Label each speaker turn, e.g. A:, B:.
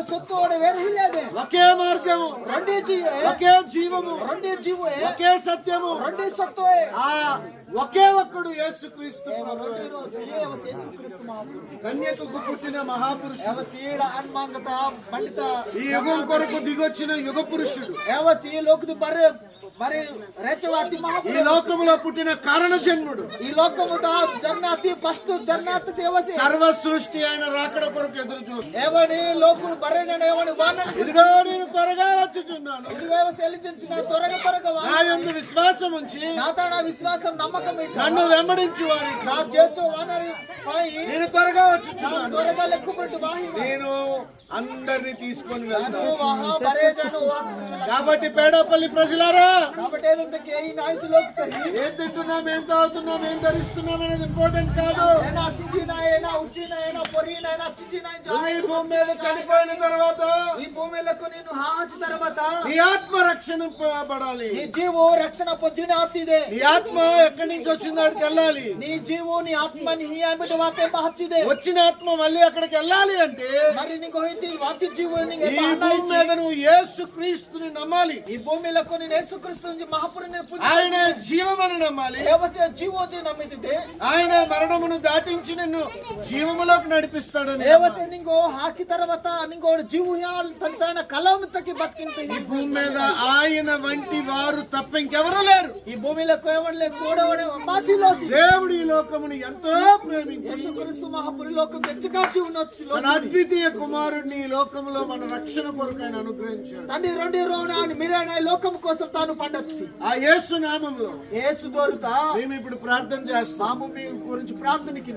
A: సొత్తోడ వేరహిలేదే
B: ఒకే మార్గము
A: రెండే
B: ఒకే జీవము
A: రెండే జీవే
B: ఒకే సత్యము
A: రెండే సత్తోయే
B: ఆ ఒకే ఒక్కడు యేసుక్రీస్తు
A: రెండే రోజు యేసుక్రీస్తు మహాపురుషుడు
B: కన్యకకు పుట్టిన మహాపురుషుడు
A: సీడ అన్మంగత పండిత
B: ఈ యుగం కొరకు దిగొచ్చిన యుగ పురుషుడు
A: ఈ లోకదు మరి రేచవాతి
B: ఈ
A: మహాపురుషుడు
B: లోకములో పుట్టిన కారణ జన్ముడు
A: ఈ లోకముతో జన్నాతి ఫస్ట్ జన్నాత సేవసి
B: సర్వ సృష్టి ఆయన రాకడ కొరకు ఎదురు చూస్తుంది
A: ఏవని లోకులు బరేజన ఏవని వానని
B: ఇదిగో నేను త్వరగా వచ్చుచున్నాను
A: ఇదిగో సెలిజెన్స్ నా త్వరగా
B: నా యందు విశ్వాసం ఉంచి
A: నాతోడ విశ్వాసం నమ్మకం
B: నన్ను వెంబడించు వారి
A: నా చేచో వానరి పై
B: నేను త్వరగా వచ్చుచున్నాను
A: త్వరగా లెక్కుపెట్టు వాహి
B: నేను అందరిని తీసుకొని వెళ్తాను
A: వహా బరేజన
B: కాబట్టి పేడపల్లి ప్రజలారా
A: కాబట్టి ఏంటంటే ఈ నాయకులకు కరి
B: ఏం తింటున్నాం ఏం తాగుతున్నాం ఏం ధరిస్తున్నాం అనేది ఇంపార్టెంట్ కాదు
A: ఏనా చిజినా ఏనా ఉజ్జినా ఏనా పొరినా ఏనా చిజినా
B: ఈ భూమి మీద చనిపోయిన తర్వాత
A: ఈ భూమిలకు నేను హాచి తర్వాత
B: నీ ఆత్మ రక్షింపబడాలి
A: నీ జీవు రక్షణ పొందిన ఆత్తిదే
B: నీ ఆత్మ ఎక్కడి నుంచి వచ్చిందో అక్కడికి వెళ్ళాలి
A: నీ జీవు నీ ఆత్మ నీ ఆమెట వాతే హచ్చిదే
B: వచ్చిన ఆత్మ మళ్ళీ అక్కడికి వెళ్ళాలి అంటే
A: మరి నీకు హైతి వాతి జీవు నీ
B: ఈ భూమి మీద నువ్వు యేసు క్రీస్తుని నమ్మాలి
A: ఈ భూమిలకు నేను యేసుక్రీస్తు మహాపురుని
B: ఆయన జీవమని నమ్మాలి
A: ఏవచే జీవోజే నమ్మితే
B: ఆయన మరణమును దాటించి నిన్ను జీవములోకి నడిపిస్తాడని
A: ఏవచే నింగో హాకి తర్వాత నింగో జీవు తన కలవమితకి బతికింది
B: ఈ భూమి మీద ఆయన వంటి వారు తప్ప ఇంకెవరూ లేరు
A: ఈ భూమిలో ఏమనలే చూడవడే మాసిలోసి
B: దేవుడు ఈ లోకమును ఎంతో ప్రేమించి
A: యేసుక్రీస్తు మహాపురి లోకం తెచ్చకాచి ఉన్నొచ్చు
B: తన అద్వితీయ కుమారుడిని ఈ లోకంలో మన రక్షణ కొరకు ఆయన అనుగ్రహించాడు
A: తండ్రి రెండు రోజున మీరైనా లోకం కోసం తాను పండొచ్చు
B: ఆ యేసు నామంలో
A: యేసు దొరుకుతా
B: మేము ఇప్పుడు ప్రార్థన చేస్తాం
A: మాము మీ గురించి ప్రార్థనకి